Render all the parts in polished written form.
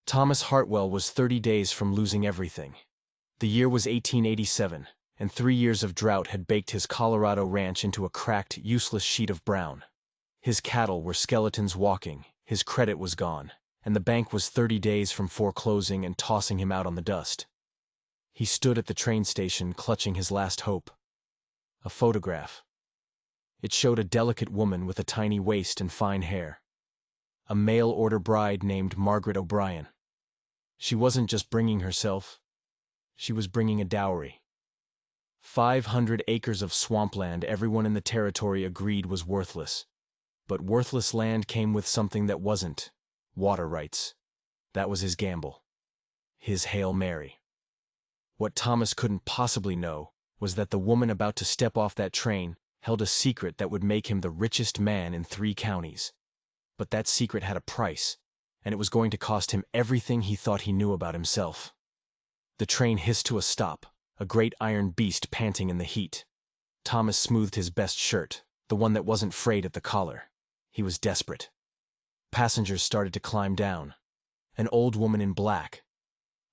Thomas Hartwell was 30 days from losing everything. The year was 1887, and 3 years of drought had baked his Colorado ranch into a cracked, useless sheet of brown. His cattle were skeletons walking, his credit was gone, and the bank was 30 days from foreclosing and tossing him out on the dust. He stood at the train station clutching his last hope. A photograph. It showed a delicate woman with a tiny waist and fine hair. A mail-order bride named Margaret O'Brien. She wasn't just bringing herself, she was bringing a dowry. 500 acres of swampland everyone in the territory agreed was worthless. But worthless land came with something that wasn't: water rights. That was his gamble. His Hail Mary. What Thomas couldn't possibly know was that the woman about to step off that train held a secret that would make him the richest man in 3 counties. But that secret had a price, and it was going to cost him everything he thought he knew about himself. The train hissed to a stop, a great iron beast panting in the heat. Thomas smoothed his best shirt, the one that wasn't frayed at the collar. He was desperate. Passengers started to climb down. An old woman in black.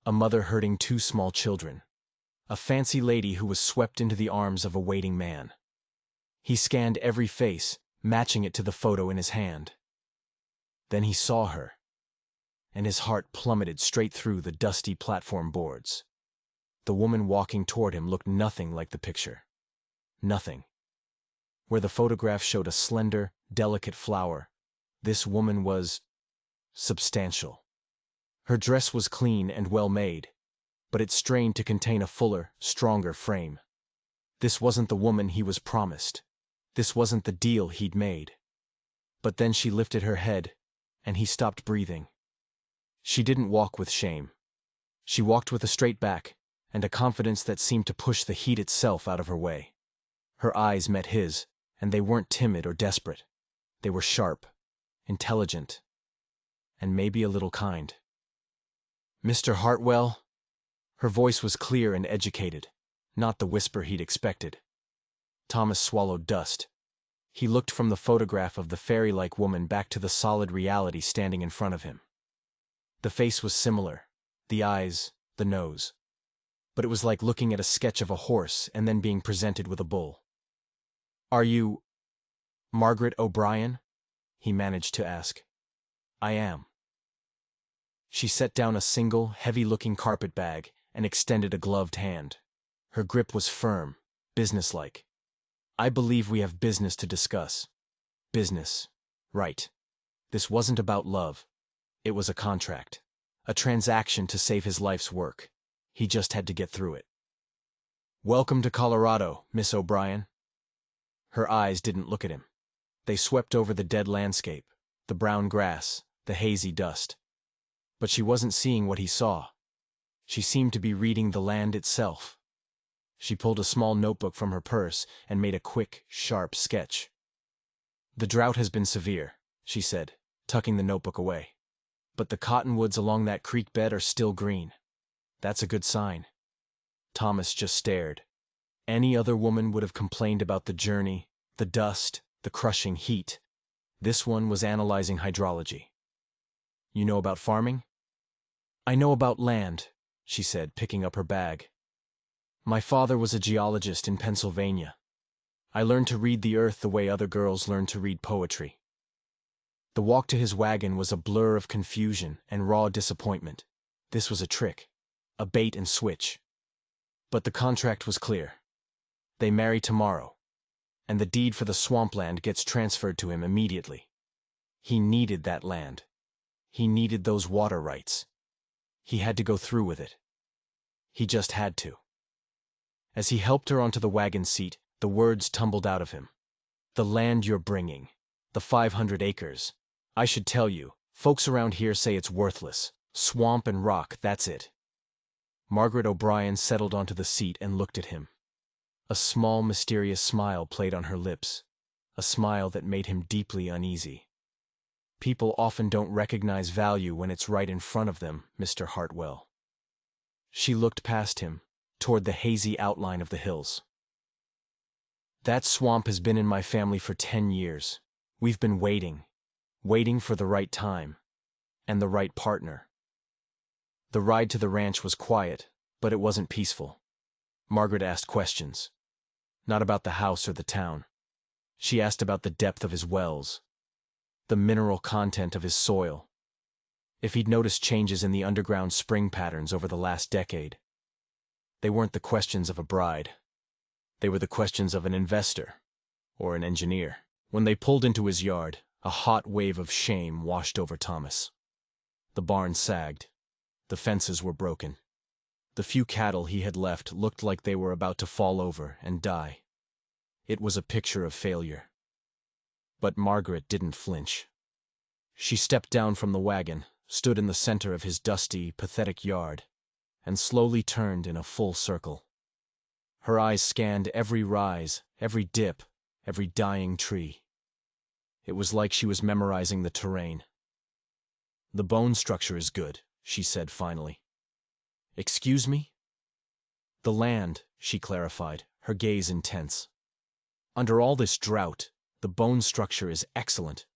A mother herding 2 small children. A fancy lady who was swept into the arms of a waiting man. He scanned every face, matching it to the photo in his hand. Then he saw her, and his heart plummeted straight through the dusty platform boards. The woman walking toward him looked nothing like the picture. Nothing. Where the photograph showed a slender, delicate flower, this woman was substantial. Her dress was clean and well made, but it strained to contain a fuller, stronger frame. This wasn't the woman he was promised. This wasn't the deal he'd made. But then she lifted her head, and he stopped breathing. She didn't walk with shame. She walked with a straight back, and a confidence that seemed to push the heat itself out of her way. Her eyes met his, and they weren't timid or desperate. They were sharp, intelligent, and maybe a little kind. "Mr. Hartwell?" Her voice was clear and educated, not the whisper he'd expected. Thomas swallowed dust. He looked from the photograph of the fairy-like woman back to the solid reality standing in front of him. The face was similar, the eyes, the nose. But it was like looking at a sketch of a horse and then being presented with a bull. "Are you Margaret O'Brien?" he managed to ask. "I am." She set down a single, heavy-looking carpet bag and extended a gloved hand. Her grip was firm, businesslike. "I believe we have business to discuss." Business. Right. This wasn't about love. It was a contract. A transaction to save his life's work. He just had to get through it. "Welcome to Colorado, Miss O'Brien." Her eyes didn't look at him. They swept over the dead landscape, the brown grass, the hazy dust. But she wasn't seeing what he saw. She seemed to be reading the land itself. She pulled a small notebook from her purse and made a quick, sharp sketch. "The drought has been severe," she said, tucking the notebook away. "But the cottonwoods along that creek bed are still green. That's a good sign." Thomas just stared. Any other woman would have complained about the journey, the dust, the crushing heat. This one was analyzing hydrology. "You know about farming?" "I know about land," she said, picking up her bag. "My father was a geologist in Pennsylvania. I learned to read the earth the way other girls learn to read poetry." The walk to his wagon was a blur of confusion and raw disappointment. This was a trick, a bait and switch. But the contract was clear. They marry tomorrow, and the deed for the swampland gets transferred to him immediately. He needed that land. He needed those water rights. He had to go through with it. He just had to. As he helped her onto the wagon seat, the words tumbled out of him. "The land you're bringing. The 500 acres. I should tell you, folks around here say it's worthless. Swamp and rock, that's it." Margaret O'Brien settled onto the seat and looked at him. A small, mysterious smile played on her lips, a smile that made him deeply uneasy. "People often don't recognize value when it's right in front of them, Mr. Hartwell." She looked past him, toward the hazy outline of the hills. "That swamp has been in my family for 10 years. We've been waiting for the right time, and the right partner. The ride to the ranch was quiet, but it wasn't peaceful. Margaret asked questions. Not about the house or the town. She asked about the depth of his wells, the mineral content of his soil, if he'd noticed changes in the underground spring patterns over the last decade. They weren't the questions of a bride. They were the questions of an investor or an engineer. When they pulled into his yard, a hot wave of shame washed over Thomas. The barn sagged. The fences were broken. The few cattle he had left looked like they were about to fall over and die. It was a picture of failure. But Margaret didn't flinch. She stepped down from the wagon, stood in the center of his dusty, pathetic yard, and slowly turned in a full circle. Her eyes scanned every rise, every dip, every dying tree. It was like she was memorizing the terrain. "The bone structure is good," she said finally. "Excuse me?" "The land," she clarified, her gaze intense. "Under all this drought, the bone structure is excellent.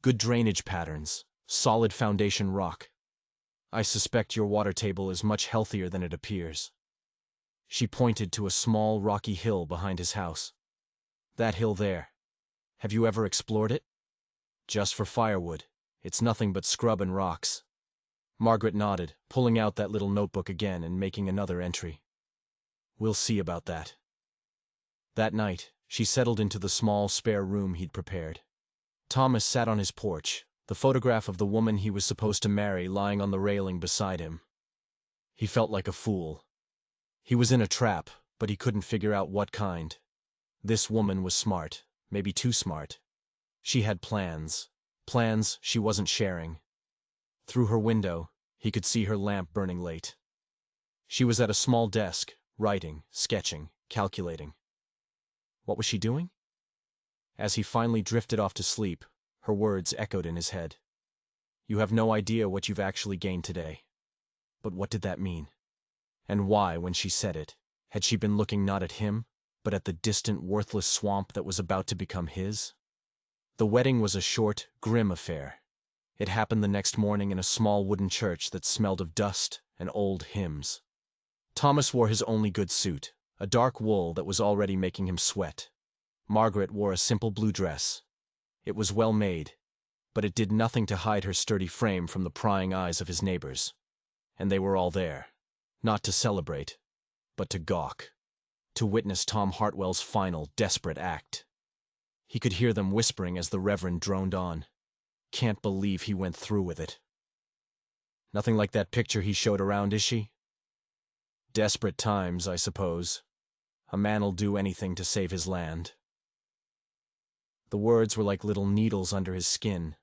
Good drainage patterns, solid foundation rock. I suspect your water table is much healthier than it appears." She pointed to a small rocky hill behind his house. "That hill there. Have you ever explored it?" "Just for firewood. It's nothing but scrub and rocks." Margaret nodded, pulling out that little notebook again and making another entry. "We'll see about that." That night, she settled into the small spare room he'd prepared. Thomas sat on his porch, the photograph of the woman he was supposed to marry lying on the railing beside him. He felt like a fool. He was in a trap, but he couldn't figure out what kind. This woman was smart, maybe too smart. She had plans she wasn't sharing. Through her window, he could see her lamp burning late. She was at a small desk, writing, sketching, calculating. What was she doing? As he finally drifted off to sleep, her words echoed in his head. "You have no idea what you've actually gained today." But what did that mean? And why, when she said it, had she been looking not at him, but at the distant, worthless swamp that was about to become his? The wedding was a short, grim affair. It happened the next morning in a small wooden church that smelled of dust and old hymns. Thomas wore his only good suit, a dark wool that was already making him sweat. Margaret wore a simple blue dress. It was well made, but it did nothing to hide her sturdy frame from the prying eyes of his neighbors. And they were all there, not to celebrate, but to gawk, to witness Tom Hartwell's final, desperate act. He could hear them whispering as the Reverend droned on. "Can't believe he went through with it." "Nothing like that picture he showed around, is she?" "Desperate times, I suppose. A man'll do anything to save his land." The words were like little needles under his skin,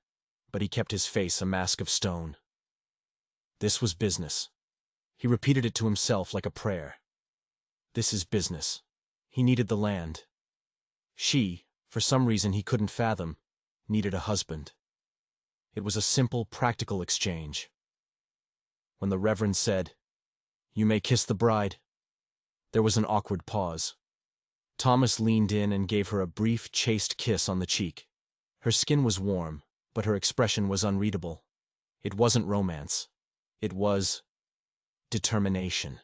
but he kept his face a mask of stone. This was business. He repeated it to himself like a prayer. This is business. He needed the land. She, for some reason he couldn't fathom, needed a husband. It was a simple, practical exchange. When the Reverend said, "You may kiss the bride," there was an awkward pause. Thomas leaned in and gave her a brief, chaste kiss on the cheek. Her skin was warm, but her expression was unreadable. It wasn't romance. It was determination.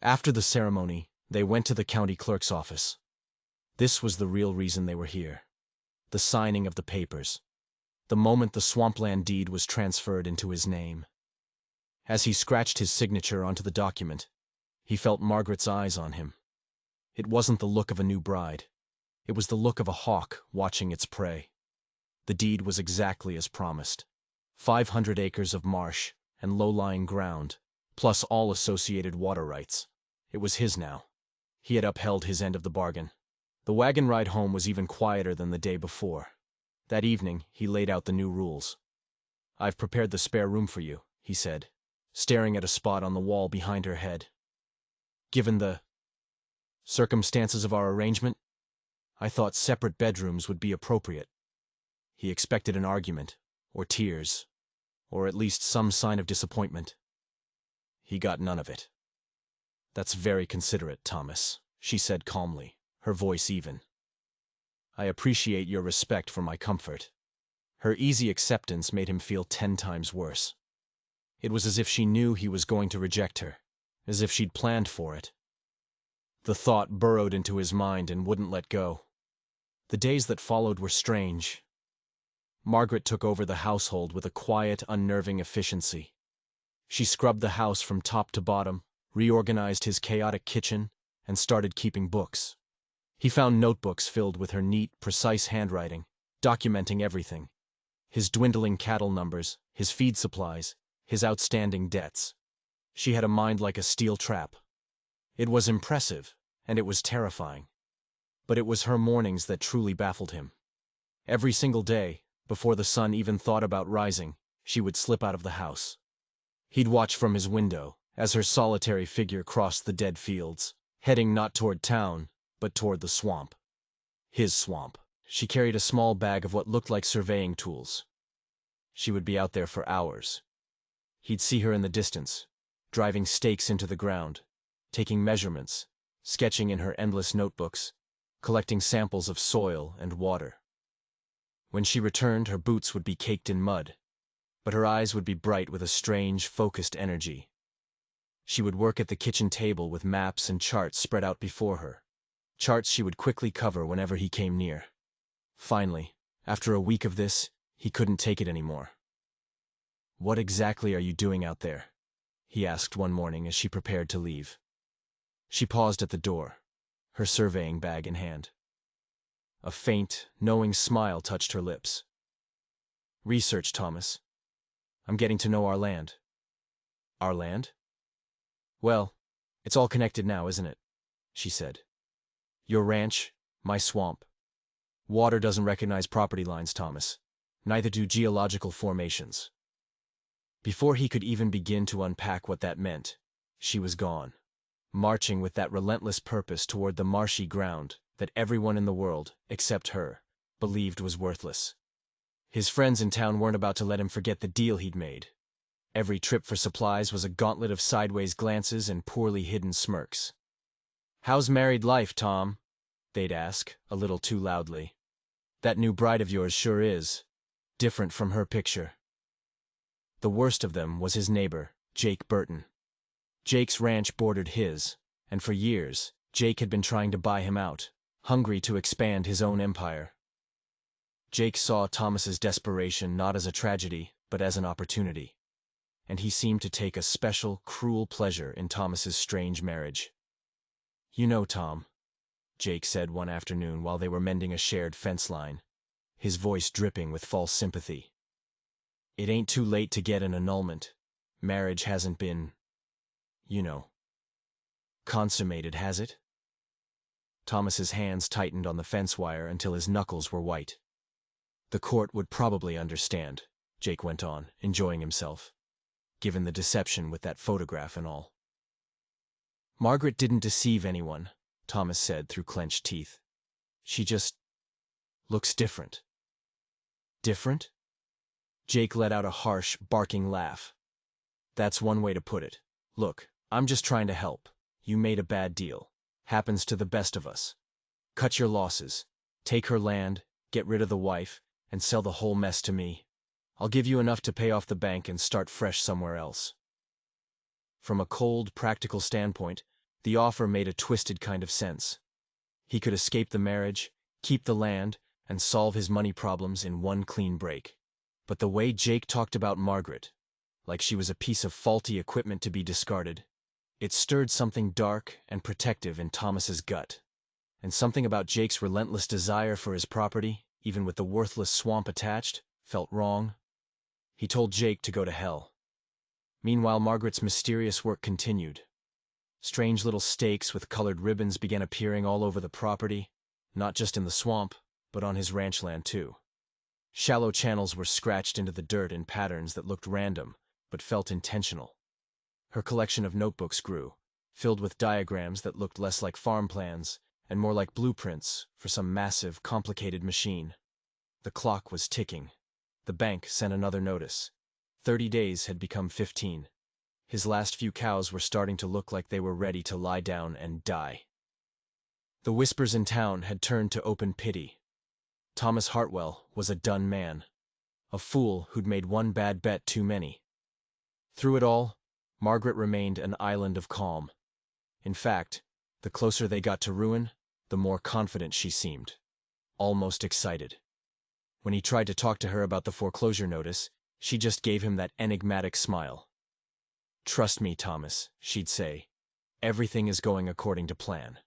After the ceremony, they went to the county clerk's office. This was the real reason they were here. The signing of the papers. The moment the swampland deed was transferred into his name. As he scratched his signature onto the document, he felt Margaret's eyes on him. It wasn't the look of a new bride. It was the look of a hawk watching its prey. The deed was exactly as promised. 500 acres of marsh and low-lying ground, plus all associated water rights. It was his now. He had upheld his end of the bargain. The wagon ride home was even quieter than the day before. That evening, he laid out the new rules. "I've prepared the spare room for you," he said, staring at a spot on the wall behind her head. "Given the circumstances of our arrangement, I thought separate bedrooms would be appropriate." He expected an argument, or tears, or at least some sign of disappointment. He got none of it. "That's very considerate, Thomas," she said calmly, her voice even. "I appreciate your respect for my comfort." Her easy acceptance made him feel 10 times worse. It was as if she knew he was going to reject her, as if she'd planned for it. The thought burrowed into his mind and wouldn't let go. The days that followed were strange. Margaret took over the household with a quiet, unnerving efficiency. She scrubbed the house from top to bottom, reorganized his chaotic kitchen, and started keeping books. He found notebooks filled with her neat, precise handwriting, documenting everything: his dwindling cattle numbers, his feed supplies, his outstanding debts. She had a mind like a steel trap. It was impressive, and it was terrifying. But it was her mornings that truly baffled him. Every single day, before the sun even thought about rising, she would slip out of the house. He'd watch from his window as her solitary figure crossed the dead fields, heading not toward town, but toward the swamp. His swamp. She carried a small bag of what looked like surveying tools. She would be out there for hours. He'd see her in the distance, driving stakes into the ground, taking measurements, sketching in her endless notebooks, collecting samples of soil and water. When she returned, her boots would be caked in mud, but her eyes would be bright with a strange, focused energy. She would work at the kitchen table with maps and charts spread out before her, charts she would quickly cover whenever he came near. Finally, after a week of this, he couldn't take it anymore. "What exactly are you doing out there?" he asked one morning as she prepared to leave. She paused at the door, her surveying bag in hand. A faint, knowing smile touched her lips. "Research, Thomas. I'm getting to know our land." "Our land?" "Well, it's all connected now, isn't it?" she said. "Your ranch, my swamp. Water doesn't recognize property lines, Thomas. Neither do geological formations." Before he could even begin to unpack what that meant, she was gone, marching with that relentless purpose toward the marshy ground that everyone in the world, except her, believed was worthless. His friends in town weren't about to let him forget the deal he'd made. Every trip for supplies was a gauntlet of sideways glances and poorly hidden smirks. "How's married life, Tom?" they'd ask, a little too loudly. "That new bride of yours sure is different from her picture." The worst of them was his neighbor, Jake Burton. Jake's ranch bordered his, and for years, Jake had been trying to buy him out, hungry to expand his own empire. Jake saw Thomas's desperation not as a tragedy, but as an opportunity, and he seemed to take a special, cruel pleasure in Thomas's strange marriage. "You know, Tom," Jake said one afternoon while they were mending a shared fence line, his voice dripping with false sympathy, "it ain't too late to get an annulment. Marriage hasn't been, you know, consummated, has it?" Thomas's hands tightened on the fence wire until his knuckles were white. "The court would probably understand," Jake went on, enjoying himself, "given the deception with that photograph and all." "Margaret didn't deceive anyone," Thomas said through clenched teeth. "She just looks different." "Different?" Jake let out a harsh, barking laugh. "That's one way to put it. Look, I'm just trying to help. You made a bad deal. Happens to the best of us. Cut your losses. Take her land, get rid of the wife, and sell the whole mess to me. I'll give you enough to pay off the bank and start fresh somewhere else." From a cold, practical standpoint, the offer made a twisted kind of sense. He could escape the marriage, keep the land, and solve his money problems in one clean break. But the way Jake talked about Margaret, like she was a piece of faulty equipment to be discarded, it stirred something dark and protective in Thomas's gut. And something about Jake's relentless desire for his property, even with the worthless swamp attached, felt wrong. He told Jake to go to hell. Meanwhile, Margaret's mysterious work continued. Strange little stakes with colored ribbons began appearing all over the property, not just in the swamp, but on his ranch land too. Shallow channels were scratched into the dirt in patterns that looked random, but felt intentional. Her collection of notebooks grew, filled with diagrams that looked less like farm plans and more like blueprints for some massive, complicated machine. The clock was ticking. The bank sent another notice. 30 days had become 15. His last few cows were starting to look like they were ready to lie down and die. The whispers in town had turned to open pity. Thomas Hartwell was a done man, a fool who'd made one bad bet too many. Through it all, Margaret remained an island of calm. In fact, the closer they got to ruin, the more confident she seemed, almost excited. When he tried to talk to her about the foreclosure notice, she just gave him that enigmatic smile. "Trust me, Thomas," she'd say. "Everything is going according to plan."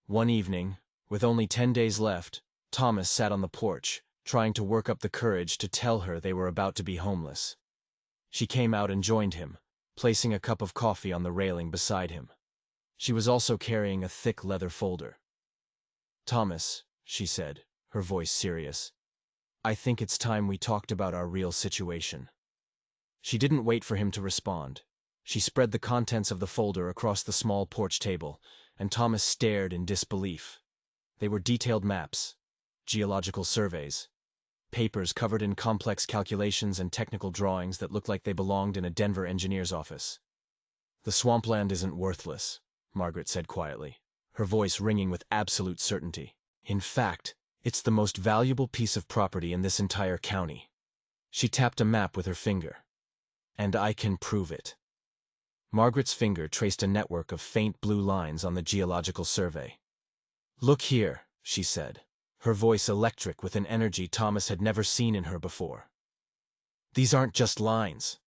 One evening, with only 10 days left, Thomas sat on the porch, trying to work up the courage to tell her they were about to be homeless. She came out and joined him, placing a cup of coffee on the railing beside him. She was also carrying a thick leather folder. "Thomas," she said, her voice serious, "I think it's time we talked about our real situation." She didn't wait for him to respond. She spread the contents of the folder across the small porch table, and Thomas stared in disbelief. They were detailed maps, geological surveys, papers covered in complex calculations and technical drawings that looked like they belonged in a Denver engineer's office. "The swampland isn't worthless," Margaret said quietly, her voice ringing with absolute certainty. "In fact, it's the most valuable piece of property in this entire county." She tapped a map with her finger. "And I can prove it." Margaret's finger traced a network of faint blue lines on the geological survey. "Look here," she said, her voice electric with an energy Thomas had never seen in her before. "These aren't just lines.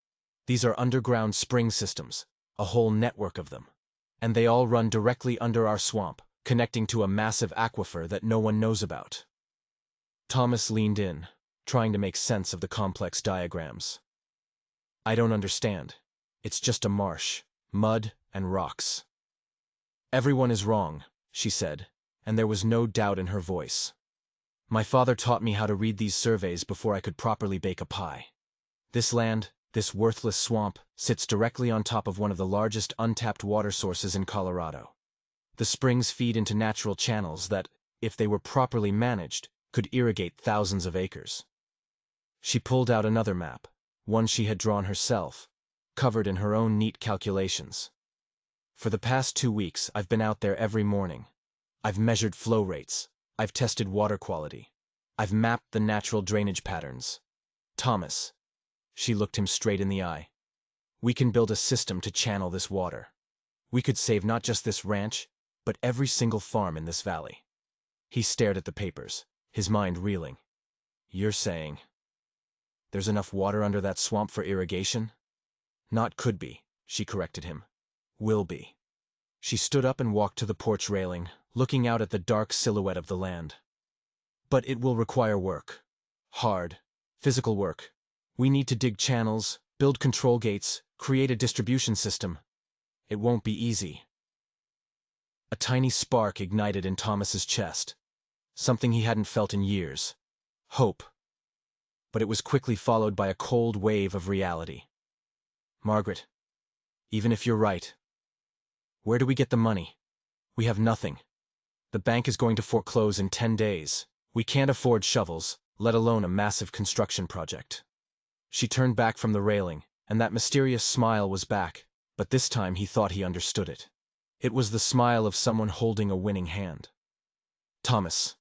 These are underground spring systems, a whole network of them. And they all run directly under our swamp, connecting to a massive aquifer that no one knows about." Thomas leaned in, trying to make sense of the complex diagrams. "I don't understand. It's just a marsh, mud and rocks." "Everyone is wrong," she said, and there was no doubt in her voice. "My father taught me how to read these surveys before I could properly bake a pie. This land, this worthless swamp, sits directly on top of one of the largest untapped water sources in Colorado. The springs feed into natural channels that, if they were properly managed, could irrigate thousands of acres." She pulled out another map, one she had drawn herself, covered in her own neat calculations. "For the past 2 weeks, I've been out there every morning. I've measured flow rates. I've tested water quality. I've mapped the natural drainage patterns. Thomas," she looked him straight in the eye, "we can build a system to channel this water. We could save not just this ranch, but every single farm in this valley." He stared at the papers, his mind reeling. "You're saying there's enough water under that swamp for irrigation?" "Not could be," she corrected him. "Will be." She stood up and walked to the porch railing, looking out at the dark silhouette of the land. "But it will require work. Hard, physical work. We need to dig channels, build control gates, create a distribution system. It won't be easy." A tiny spark ignited in Thomas's chest, something he hadn't felt in years. Hope. But it was quickly followed by a cold wave of reality. "Margaret, even if you're right, where do we get the money? We have nothing. The bank is going to foreclose in 10 days. We can't afford shovels, let alone a massive construction project." She turned back from the railing, and that mysterious smile was back, but this time he thought he understood it. It was the smile of someone holding a winning hand. "Thomas,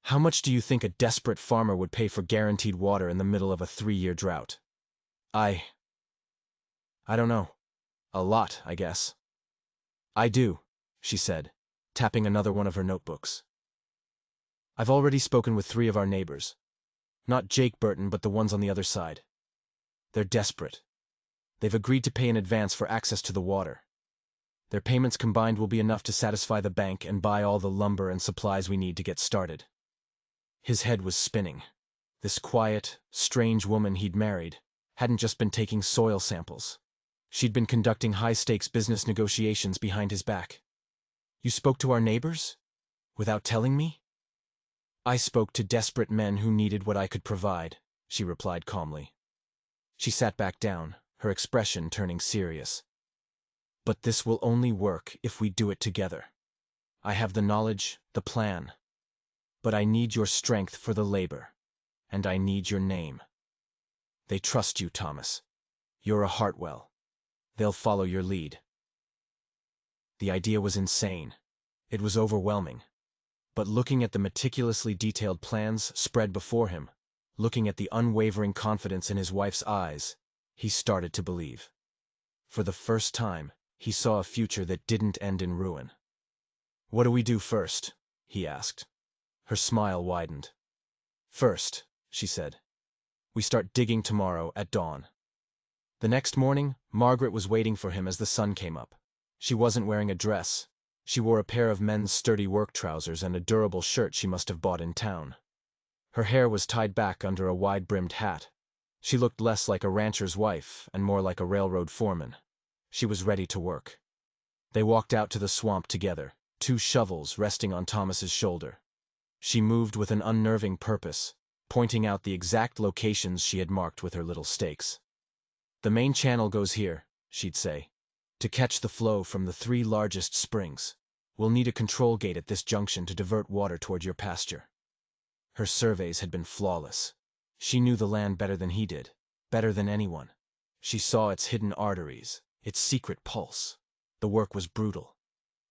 how much do you think a desperate farmer would pay for guaranteed water in the middle of a 3-year drought?" I don't know. A lot, I guess." "I do," she said, tapping another one of her notebooks. "I've already spoken with 3 of our neighbors. Not Jake Burton, but the ones on the other side. They're desperate. They've agreed to pay in advance for access to the water. Their payments combined will be enough to satisfy the bank and buy all the lumber and supplies we need to get started." His head was spinning. This quiet, strange woman he'd married hadn't just been taking soil samples. She'd been conducting high-stakes business negotiations behind his back. "You spoke to our neighbors? Without telling me?" "I spoke to desperate men who needed what I could provide," she replied calmly. She sat back down, her expression turning serious. "But this will only work if we do it together. I have the knowledge, the plan. But I need your strength for the labor, and I need your name. They trust you, Thomas. You're a Hartwell. They'll follow your lead." The idea was insane. It was overwhelming. But looking at the meticulously detailed plans spread before him, looking at the unwavering confidence in his wife's eyes, he started to believe. For the first time, he saw a future that didn't end in ruin. "What do we do first?" he asked. Her smile widened. "First," she said, "we start digging tomorrow at dawn." The next morning, Margaret was waiting for him as the sun came up. She wasn't wearing a dress. She wore a pair of men's sturdy work trousers and a durable shirt she must have bought in town. Her hair was tied back under a wide-brimmed hat. She looked less like a rancher's wife and more like a railroad foreman. She was ready to work. They walked out to the swamp together, 2 shovels resting on Thomas's shoulder. She moved with an unnerving purpose, pointing out the exact locations she had marked with her little stakes. "The main channel goes here," she'd say, "to catch the flow from the 3 largest springs. We'll need a control gate at this junction to divert water toward your pasture." Her surveys had been flawless. She knew the land better than he did, better than anyone. She saw its hidden arteries, its secret pulse. The work was brutal.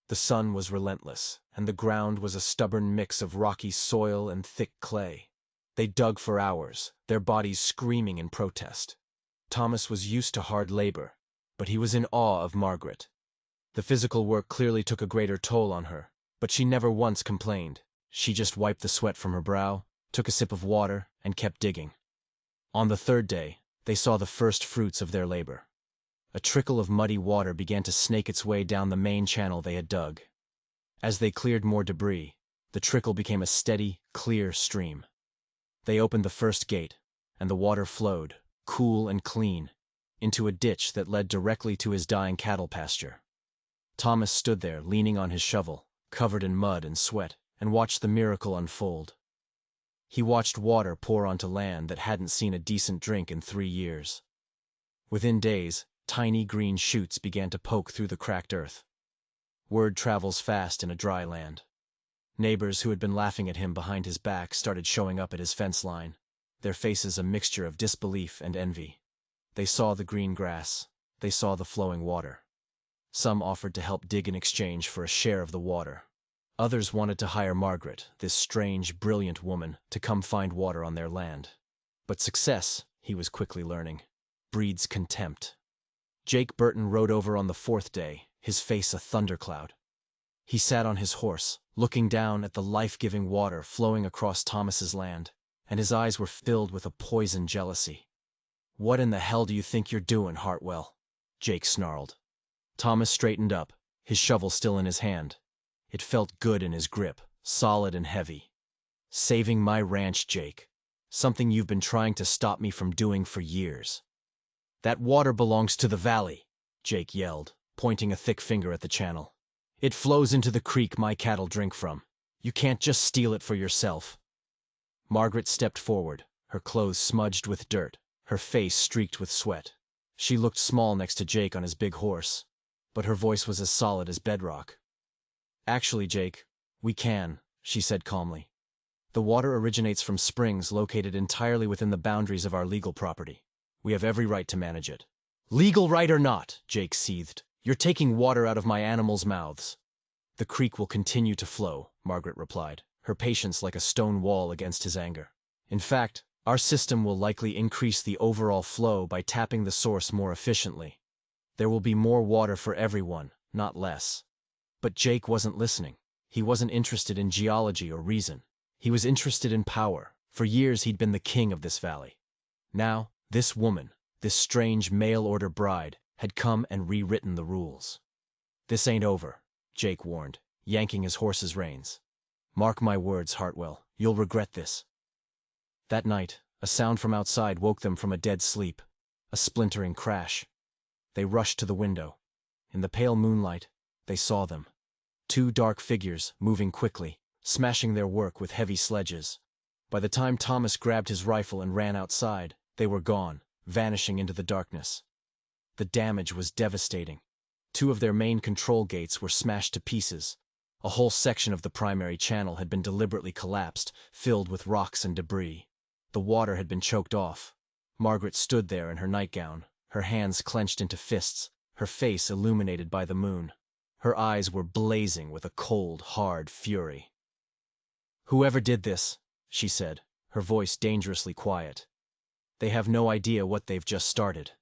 The sun was relentless, and the ground was a stubborn mix of rocky soil and thick clay. They dug for hours, their bodies screaming in protest. Thomas was used to hard labor, but he was in awe of Margaret. The physical work clearly took a greater toll on her, but she never once complained. She just wiped the sweat from her brow, took a sip of water, and kept digging. On the 3rd day, they saw the first fruits of their labor. A trickle of muddy water began to snake its way down the main channel they had dug. As they cleared more debris, the trickle became a steady, clear stream. They opened the first gate, and the water flowed, cool and clean, into a ditch that led directly to his dying cattle pasture. Thomas stood there, leaning on his shovel, covered in mud and sweat, and watched the miracle unfold. He watched water pour onto land that hadn't seen a decent drink in 3 years. Within days, tiny green shoots began to poke through the cracked earth. Word travels fast in a dry land. Neighbors who had been laughing at him behind his back started showing up at his fence line, their faces a mixture of disbelief and envy. They saw the green grass. They saw the flowing water. Some offered to help dig in exchange for a share of the water. Others wanted to hire Margaret, this strange, brilliant woman, to come find water on their land. But success, he was quickly learning, breeds contempt. Jake Burton rode over on the 4th day, his face a thundercloud. He sat on his horse, looking down at the life-giving water flowing across Thomas's land, and his eyes were filled with a poison jealousy. "What in the hell do you think you're doing, Hartwell?" Jake snarled. Thomas straightened up, his shovel still in his hand. It felt good in his grip, solid and heavy. "Saving my ranch, Jake. Something you've been trying to stop me from doing for years." "That water belongs to the valley," Jake yelled, pointing a thick finger at the channel. "It flows into the creek my cattle drink from. You can't just steal it for yourself." Margaret stepped forward, her clothes smudged with dirt, her face streaked with sweat. She looked small next to Jake on his big horse, but her voice was as solid as bedrock. "Actually, Jake, we can," she said calmly. "The water originates from springs located entirely within the boundaries of our legal property. We have every right to manage it." "Legal right or not," Jake seethed, "you're taking water out of my animals' mouths." "The creek will continue to flow," Margaret replied, her patience like a stone wall against his anger. "In fact, our system will likely increase the overall flow by tapping the source more efficiently. There will be more water for everyone, not less." But Jake wasn't listening. He wasn't interested in geology or reason. He was interested in power. For years he'd been the king of this valley. Now, this woman, this strange mail-order bride, had come and rewritten the rules. "This ain't over," Jake warned, yanking his horse's reins. "Mark my words, Hartwell, you'll regret this." That night, a sound from outside woke them from a dead sleep, a splintering crash. They rushed to the window. In the pale moonlight, they saw them. 2 dark figures, moving quickly, smashing their work with heavy sledges. By the time Thomas grabbed his rifle and ran outside, they were gone, vanishing into the darkness. The damage was devastating. 2 of their main control gates were smashed to pieces. A whole section of the primary channel had been deliberately collapsed, filled with rocks and debris. The water had been choked off. Margaret stood there in her nightgown, her hands clenched into fists, her face illuminated by the moon. Her eyes were blazing with a cold, hard fury. "Whoever did this," she said, her voice dangerously quiet, "they have no idea what they've just started."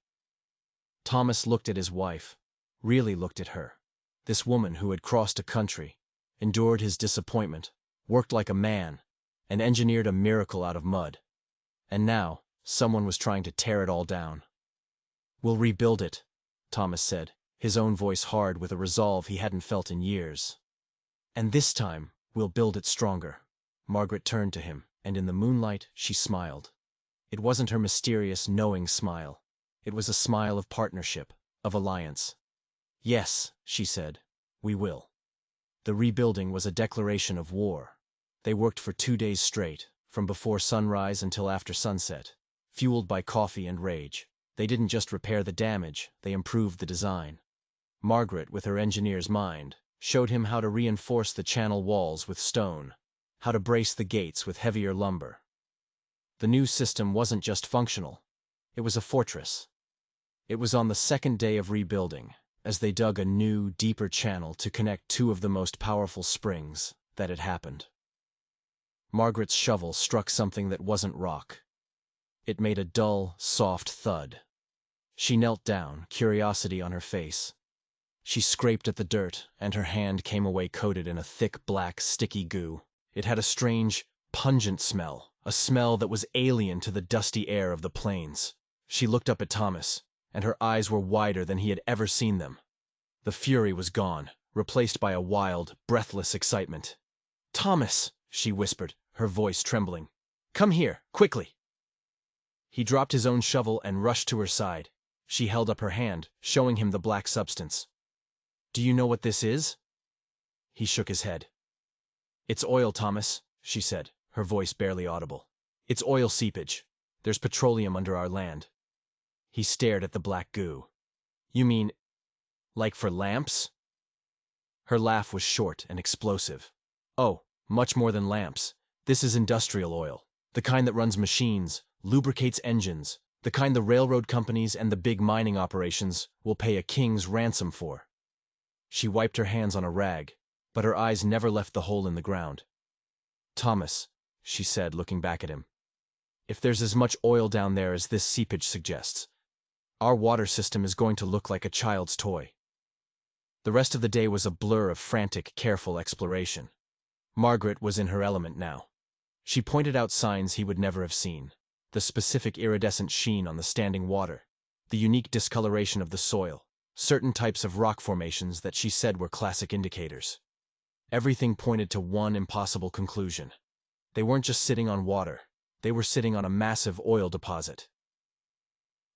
Thomas looked at his wife, really looked at her. This woman who had crossed a country, endured his disappointment, worked like a man, and engineered a miracle out of mud. And now, someone was trying to tear it all down. "We'll rebuild it," Thomas said, his own voice hard with a resolve he hadn't felt in years. "And this time, we'll build it stronger." Margaret turned to him, and in the moonlight, she smiled. It wasn't her mysterious, knowing smile. It was a smile of partnership, of alliance. "Yes," she said, "we will." The rebuilding was a declaration of war. They worked for 2 days straight, from before sunrise until after sunset, fueled by coffee and rage. They didn't just repair the damage, they improved the design. Margaret, with her engineer's mind, showed him how to reinforce the channel walls with stone, how to brace the gates with heavier lumber. The new system wasn't just functional, it was a fortress. It was on the second day of rebuilding, as they dug a new, deeper channel to connect two of the most powerful springs, that it happened. Margaret's shovel struck something that wasn't rock. It made a dull, soft thud. She knelt down, curiosity on her face. She scraped at the dirt, and her hand came away coated in a thick, black, sticky goo. It had a strange, pungent smell, a smell that was alien to the dusty air of the plains. She looked up at Thomas, and her eyes were wider than he had ever seen them. The fury was gone, replaced by a wild, breathless excitement. "Thomas," she whispered, her voice trembling. "Come here, quickly." He dropped his own shovel and rushed to her side. She held up her hand, showing him the black substance. "Do you know what this is?" He shook his head. "It's oil, Thomas," she said, her voice barely audible. "It's oil seepage. There's petroleum under our land." He stared at the black goo. "You mean, like for lamps?" Her laugh was short and explosive. "Oh, much more than lamps. This is industrial oil, the kind that runs machines, lubricates engines, the kind the railroad companies and the big mining operations will pay a king's ransom for." She wiped her hands on a rag, but her eyes never left the hole in the ground. "Thomas," she said, looking back at him, "if there's as much oil down there as this seepage suggests, our water system is going to look like a child's toy." The rest of the day was a blur of frantic, careful exploration. Margaret was in her element now. She pointed out signs he would never have seen: the specific iridescent sheen on the standing water, the unique discoloration of the soil, certain types of rock formations that she said were classic indicators. Everything pointed to one impossible conclusion. They weren't just sitting on water, they were sitting on a massive oil deposit.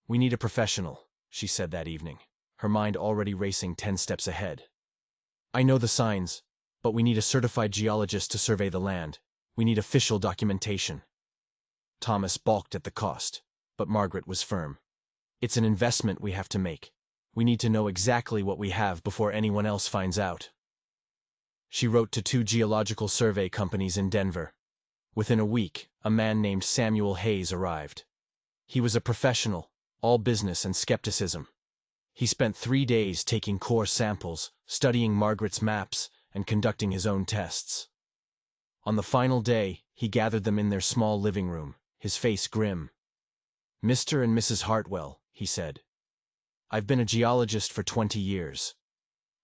"We need a professional," she said that evening, her mind already racing 10 steps ahead. "I know the signs, but we need a certified geologist to survey the land. We need official documentation." Thomas balked at the cost, but Margaret was firm. "It's an investment we have to make. We need to know exactly what we have before anyone else finds out." She wrote to 2 geological survey companies in Denver. Within a week, a man named Samuel Hayes arrived. He was a professional, all business and skepticism. He spent 3 days taking core samples, studying Margaret's maps, and conducting his own tests. On the final day, he gathered them in their small living room, his face grim. "Mr. and Mrs. Hartwell," he said, "I've been a geologist for 20 years.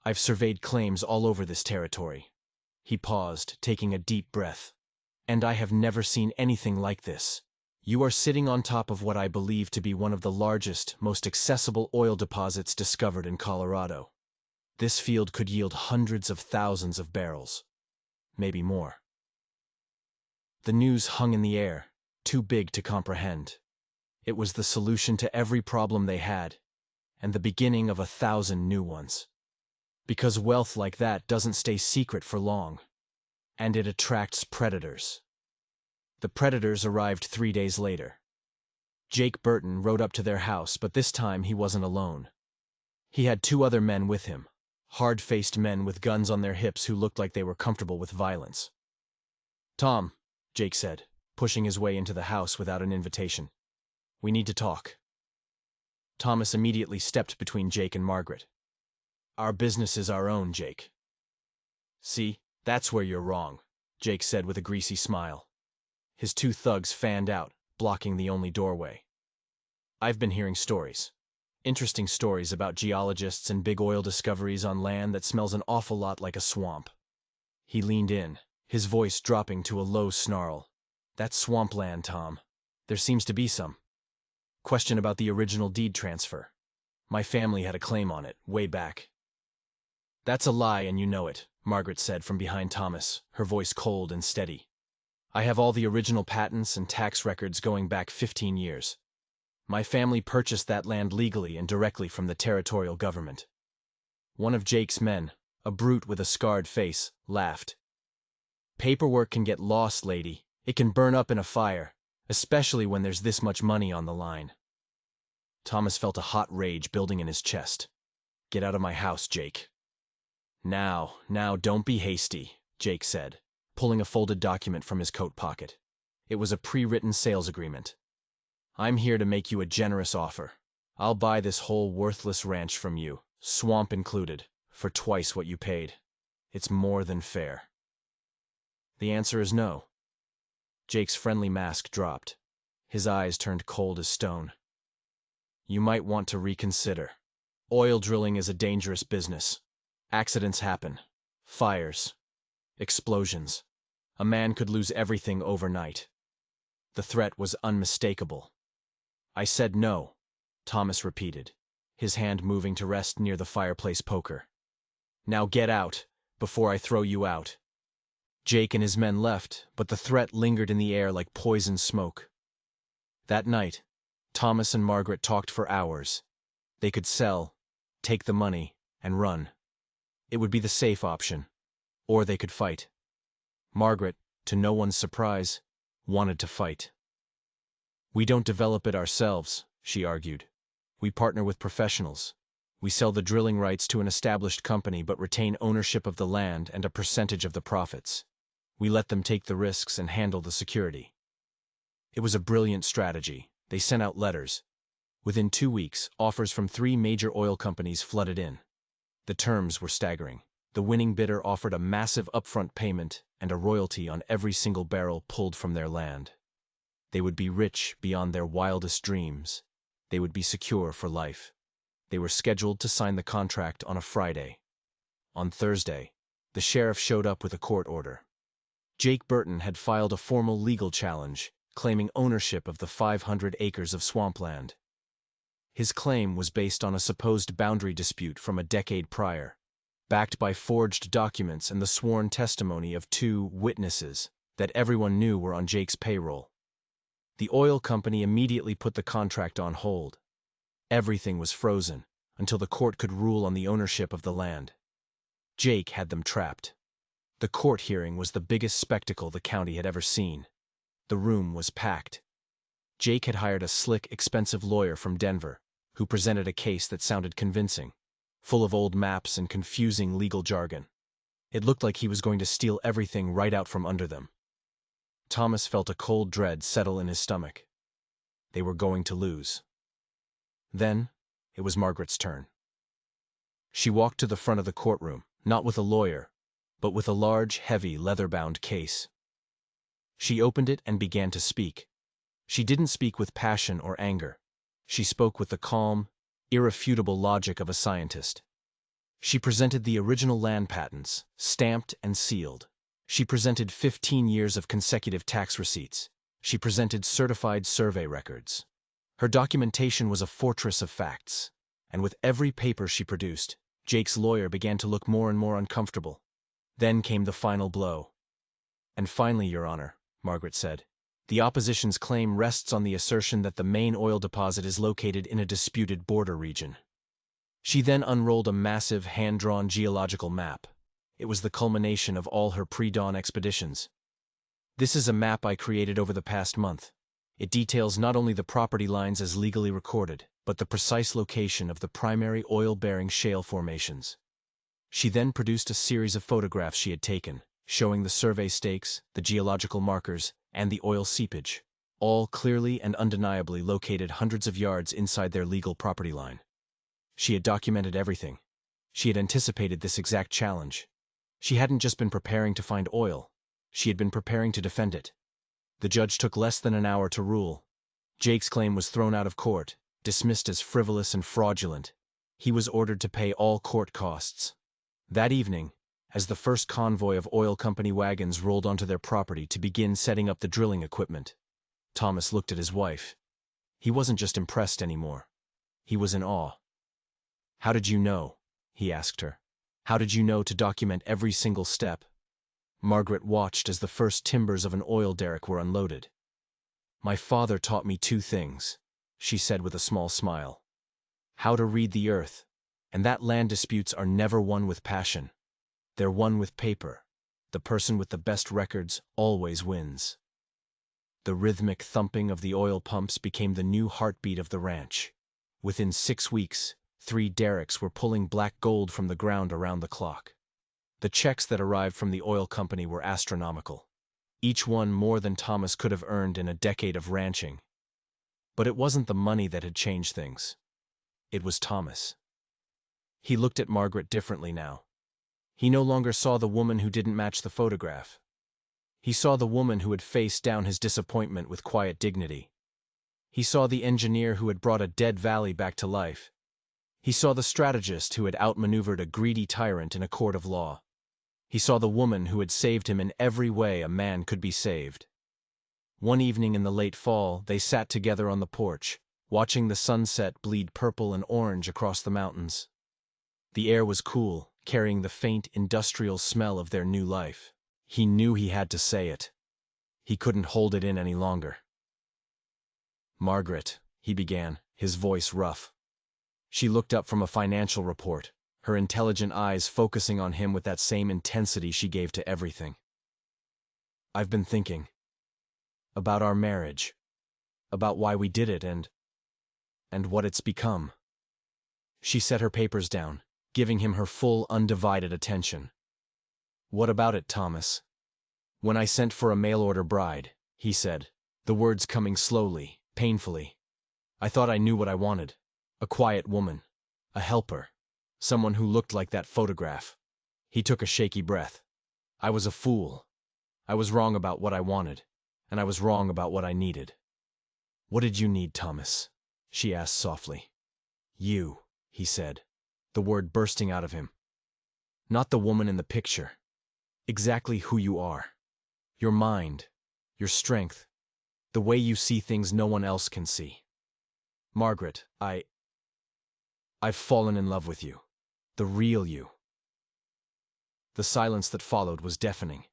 I've surveyed claims all over this territory." He paused, taking a deep breath. "And I have never seen anything like this. You are sitting on top of what I believe to be one of the largest, most accessible oil deposits discovered in Colorado. This field could yield hundreds of thousands of barrels, maybe more." The news hung in the air, too big to comprehend. It was the solution to every problem they had, and the beginning of 1,000 new ones. Because wealth like that doesn't stay secret for long, and it attracts predators. The predators arrived 3 days later. Jake Burton rode up to their house, but this time he wasn't alone. He had 2 other men with him, hard-faced men with guns on their hips who looked like they were comfortable with violence. "Tom," Jake said, pushing his way into the house without an invitation, "we need to talk." Thomas immediately stepped between Jake and Margaret. "Our business is our own, Jake." "See, that's where you're wrong," Jake said with a greasy smile. His 2 thugs fanned out, blocking the only doorway. "I've been hearing stories. Interesting stories about geologists and big oil discoveries on land that smells an awful lot like a swamp. He leaned in, his voice dropping to a low snarl. That's swampland, Tom. There seems to be some. Question about the original deed transfer. My family had a claim on it, way back. That's a lie, and you know it, Margaret said from behind Thomas, her voice cold and steady. I have all the original patents and tax records going back 15 years. My family purchased that land legally and directly from the territorial government. One of Jake's men, a brute with a scarred face, laughed. Paperwork can get lost, lady. It can burn up in a fire, especially when there's this much money on the line. Thomas felt a hot rage building in his chest. Get out of my house, Jake. Now, don't be hasty, Jake said, pulling a folded document from his coat pocket. It was a pre-written sales agreement. I'm here to make you a generous offer. I'll buy this whole worthless ranch from you, swamp included, for twice what you paid. It's more than fair. The answer is no. Jake's friendly mask dropped. His eyes turned cold as stone. You might want to reconsider. Oil drilling is a dangerous business. Accidents happen. Fires. Explosions. A man could lose everything overnight. The threat was unmistakable. I said no, Thomas repeated, his hand moving to rest near the fireplace poker. Now get out, before I throw you out. Jake and his men left, but the threat lingered in the air like poison smoke. That night, Thomas and Margaret talked for hours. They could sell, take the money, and run. It would be the safe option, or they could fight. Margaret, to no one's surprise, wanted to fight. We don't develop it ourselves, she argued. We partner with professionals. We sell the drilling rights to an established company but retain ownership of the land and a percentage of the profits. We let them take the risks and handle the security. It was a brilliant strategy. They sent out letters. Within 2 weeks, offers from 3 major oil companies flooded in. The terms were staggering. The winning bidder offered a massive upfront payment and a royalty on every single barrel pulled from their land. They would be rich beyond their wildest dreams. They would be secure for life. They were scheduled to sign the contract on a Friday. On Thursday, the sheriff showed up with a court order. Jake Burton had filed a formal legal challenge, claiming ownership of the 500 acres of swampland. His claim was based on a supposed boundary dispute from a decade prior, backed by forged documents and the sworn testimony of 2 witnesses that everyone knew were on Jake's payroll. The oil company immediately put the contract on hold. Everything was frozen until the court could rule on the ownership of the land. Jake had them trapped. The court hearing was the biggest spectacle the county had ever seen. The room was packed. Jake had hired a slick, expensive lawyer from Denver, who presented a case that sounded convincing, full of old maps and confusing legal jargon. It looked like he was going to steal everything right out from under them. Thomas felt a cold dread settle in his stomach. They were going to lose. Then, it was Margaret's turn. She walked to the front of the courtroom, not with a lawyer, but with a large, heavy, leather-bound case. She opened it and began to speak. She didn't speak with passion or anger. She spoke with the calm, irrefutable logic of a scientist. She presented the original land patents, stamped and sealed. She presented 15 years of consecutive tax receipts. She presented certified survey records. Her documentation was a fortress of facts. And with every paper she produced, Jake's lawyer began to look more and more uncomfortable. Then came the final blow. And finally, Your Honor, Margaret said, the opposition's claim rests on the assertion that the main oil deposit is located in a disputed border region. She then unrolled a massive, hand-drawn geological map. It was the culmination of all her pre-dawn expeditions. This is a map I created over the past month. It details not only the property lines as legally recorded, but the precise location of the primary oil-bearing shale formations. She then produced a series of photographs she had taken, showing the survey stakes, the geological markers, and the oil seepage, all clearly and undeniably located hundreds of yards inside their legal property line. She had documented everything. She had anticipated this exact challenge. She hadn't just been preparing to find oil. She had been preparing to defend it. The judge took less than an hour to rule. Jake's claim was thrown out of court, Dismissed as frivolous and fraudulent, he was ordered to pay all court costs. That evening, as the first convoy of oil company wagons rolled onto their property to begin setting up the drilling equipment, Thomas looked at his wife. He wasn't just impressed anymore. He was in awe. "How did you know?" he asked her. "How did you know to document every single step?" Margaret watched as the first timbers of an oil derrick were unloaded. "My father taught me two things," she said with a small smile. "How to read the earth, and that land disputes are never won with passion. They're won with paper. The person with the best records always wins." The rhythmic thumping of the oil pumps became the new heartbeat of the ranch. Within 6 weeks, 3 derricks were pulling black gold from the ground around the clock. The checks that arrived from the oil company were astronomical, each one more than Thomas could have earned in a decade of ranching. But it wasn't the money that had changed things. It was Thomas. He looked at Margaret differently now. He no longer saw the woman who didn't match the photograph. He saw the woman who had faced down his disappointment with quiet dignity. He saw the engineer who had brought a dead valley back to life. He saw the strategist who had outmaneuvered a greedy tyrant in a court of law. He saw the woman who had saved him in every way a man could be saved. One evening in the late fall, they sat together on the porch, watching the sunset bleed purple and orange across the mountains. The air was cool, carrying the faint, industrial smell of their new life. He knew he had to say it. He couldn't hold it in any longer. "Margaret," he began, his voice rough. She looked up from a financial report, her intelligent eyes focusing on him with that same intensity she gave to everything. "I've been thinking. About our marriage. About why we did it and what it's become." She set her papers down, giving him her full, undivided attention. "What about it, Thomas?" "When I sent for a mail-order bride," he said, the words coming slowly, painfully, "I thought I knew what I wanted. A quiet woman. A helper. Someone who looked like that photograph." He took a shaky breath. "I was a fool. I was wrong about what I wanted, and I was wrong about what I needed." "What did you need, Thomas?" she asked softly. "You," he said, the word bursting out of him. "Not the woman in the picture. Exactly who you are. Your mind, your strength, the way you see things no one else can see. Margaret, I've fallen in love with you. The real you." The silence that followed was deafening.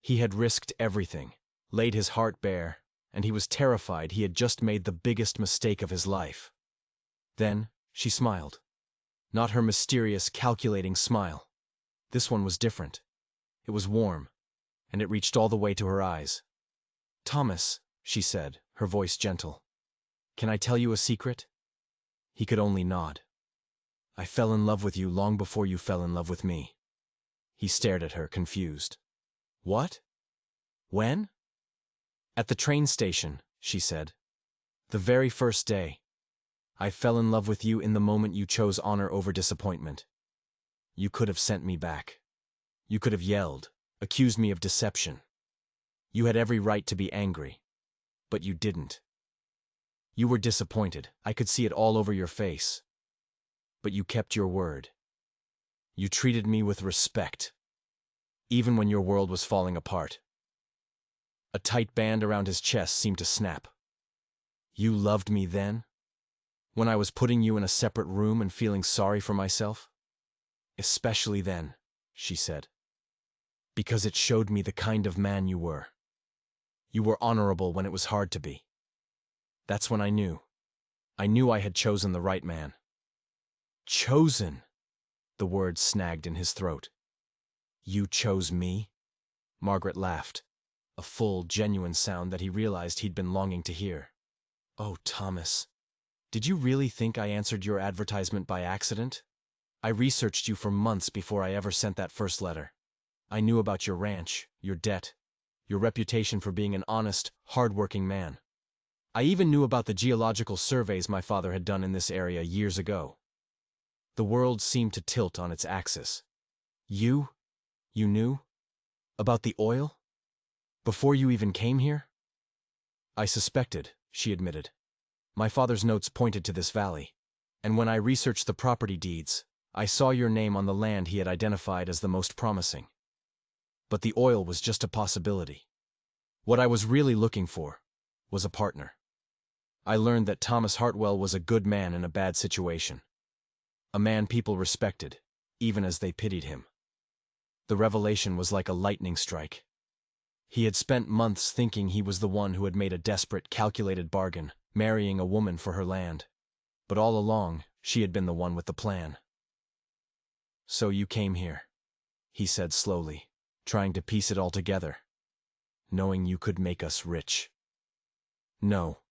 He had risked everything, laid his heart bare, and he was terrified he had just made the biggest mistake of his life. Then she smiled. Not her mysterious, calculating smile. This one was different. It was warm, and it reached all the way to her eyes. "Thomas," she said, her voice gentle, "can I tell you a secret?" He could only nod. "I fell in love with you long before you fell in love with me." He stared at her, confused. "What? When?" "At the train station," she said. "The very first day. I fell in love with you in the moment you chose honor over disappointment. You could have sent me back. You could have yelled, accused me of deception. You had every right to be angry. But you didn't. You were disappointed. I could see it all over your face. But you kept your word. You treated me with respect, even when your world was falling apart." A tight band around his chest seemed to snap. "You loved me then? When I was putting you in a separate room and feeling sorry for myself?" "Especially then," she said. "Because it showed me the kind of man you were. You were honorable when it was hard to be. That's when I knew. I knew I had chosen the right man." "Chosen!" The words snagged in his throat. "You chose me?" Margaret laughed, a full, genuine sound that he realized he'd been longing to hear. "Oh, Thomas, did you really think I answered your advertisement by accident? I researched you for months before I ever sent that first letter. I knew about your ranch, your debt, your reputation for being an honest, hard-working man. I even knew about the geological surveys my father had done in this area years ago." The world seemed to tilt on its axis. "You knew? About the oil? Before you even came here?" "I suspected," she admitted. My father's notes pointed to this valley, and when I researched the property deeds, I saw your name on the land he had identified as the most promising. But the oil was just a possibility. What I was really looking for was a partner. I learned that Thomas Hartwell was a good man in a bad situation. A man people respected, even as they pitied him. The revelation was like a lightning strike. He had spent months thinking he was the one who had made a desperate, calculated bargain, marrying a woman for her land. But all along, she had been the one with the plan. "So you came here," he said slowly, trying to piece it all together, "knowing you could make us rich." "No,"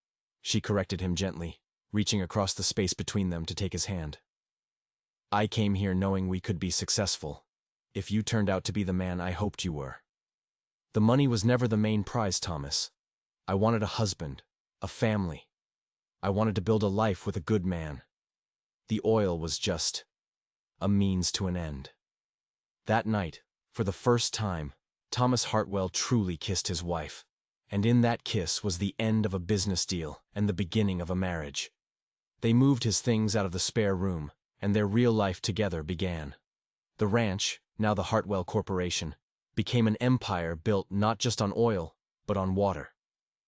she corrected him gently, reaching across the space between them to take his hand. "I came here knowing we could be successful, if you turned out to be the man I hoped you were. The money was never the main prize, Thomas. I wanted a husband, a family. I wanted to build a life with a good man. The oil was just a means to an end." That night, for the first time, Thomas Hartwell truly kissed his wife. And in that kiss was the end of a business deal and the beginning of a marriage. They moved his things out of the spare room, and their real life together began. The ranch, now the Hartwell Corporation, became an empire built not just on oil, but on water.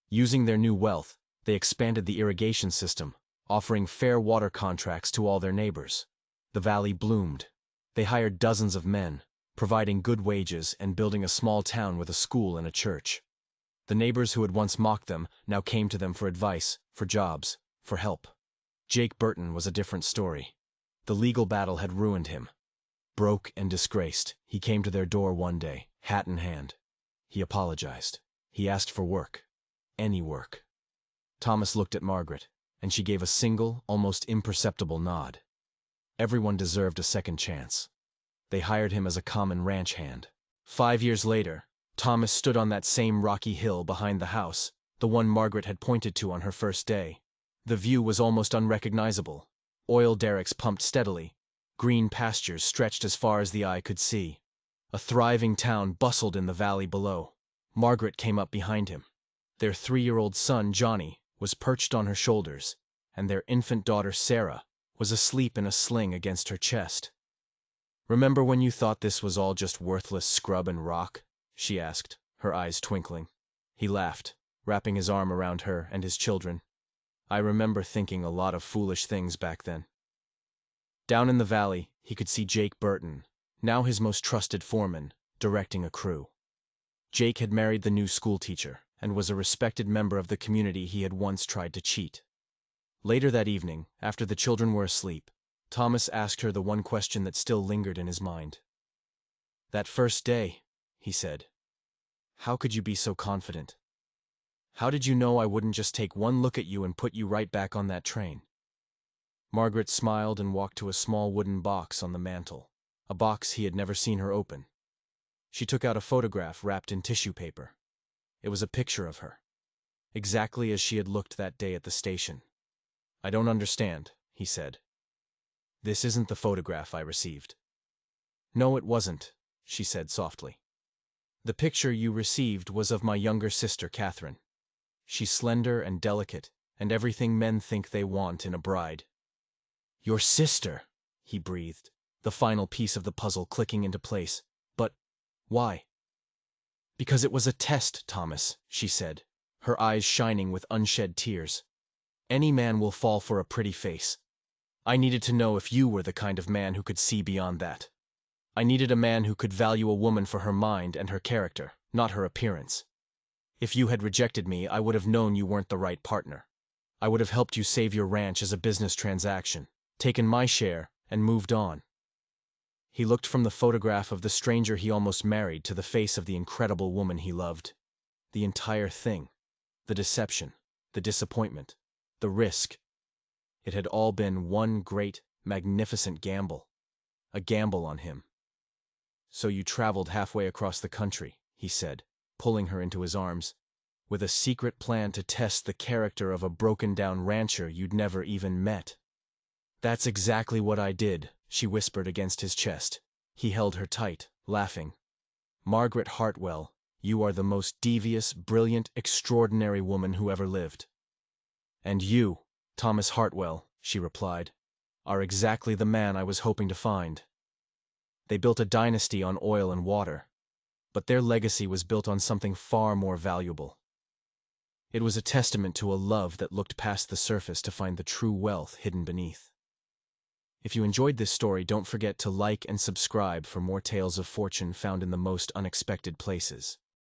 Using their new wealth, they expanded the irrigation system, offering fair water contracts to all their neighbors. The valley bloomed. They hired dozens of men, providing good wages and building a small town with a school and a church. The neighbors who had once mocked them now came to them for advice, for jobs, for help. Jake Burton was a different story. The legal battle had ruined him. Broke and disgraced, he came to their door one day, hat in hand. He apologized. He asked for work. Any work. Thomas looked at Margaret, and she gave a single, almost imperceptible nod. Everyone deserved a second chance. They hired him as a common ranch hand. 5 years later, Thomas stood on that same rocky hill behind the house, the one Margaret had pointed to on her first day. The view was almost unrecognizable. Oil derricks pumped steadily. Green pastures stretched as far as the eye could see. A thriving town bustled in the valley below. Margaret came up behind him. Their 3-year-old son, Johnny, was perched on her shoulders, and their infant daughter, Sarah, was asleep in a sling against her chest. "Remember when you thought this was all just worthless scrub and rock?" she asked, her eyes twinkling. He laughed, wrapping his arm around her and his children. "I remember thinking a lot of foolish things back then." Down in the valley, he could see Jake Burton, now his most trusted foreman, directing a crew. Jake had married the new schoolteacher and was a respected member of the community he had once tried to cheat. Later that evening, after the children were asleep, Thomas asked her the one question that still lingered in his mind. "That first day," he said, "how could you be so confident? How did you know I wouldn't just take one look at you and put you right back on that train?" Margaret smiled and walked to a small wooden box on the mantel, a box he had never seen her open. She took out a photograph wrapped in tissue paper. It was a picture of her, exactly as she had looked that day at the station. "I don't understand," he said. "This isn't the photograph I received." "No, it wasn't," she said softly. "The picture you received was of my younger sister, Catherine. She's slender and delicate, and everything men think they want in a bride." "Your sister," he breathed, the final piece of the puzzle clicking into place. "But why?" "Because it was a test, Thomas," she said, her eyes shining with unshed tears. "Any man will fall for a pretty face. I needed to know if you were the kind of man who could see beyond that. I needed a man who could value a woman for her mind and her character, not her appearance. If you had rejected me, I would have known you weren't the right partner. I would have helped you save your ranch as a business transaction, taken my share, and moved on." He looked from the photograph of the stranger he almost married to the face of the incredible woman he loved. The entire thing, the deception, the disappointment, the risk, it had all been one great, magnificent gamble. A gamble on him. "So you traveled halfway across the country," he said, pulling her into his arms, "with a secret plan to test the character of a broken-down rancher you'd never even met." "That's exactly what I did," she whispered against his chest. He held her tight, laughing. "Margaret Hartwell, you are the most devious, brilliant, extraordinary woman who ever lived. And you," Thomas Hartwell, she replied, are exactly the man I was hoping to find. They built a dynasty on oil and water, but their legacy was built on something far more valuable. It was a testament to a love that looked past the surface to find the true wealth hidden beneath. If you enjoyed this story, don't forget to like and subscribe for more tales of fortune found in the most unexpected places.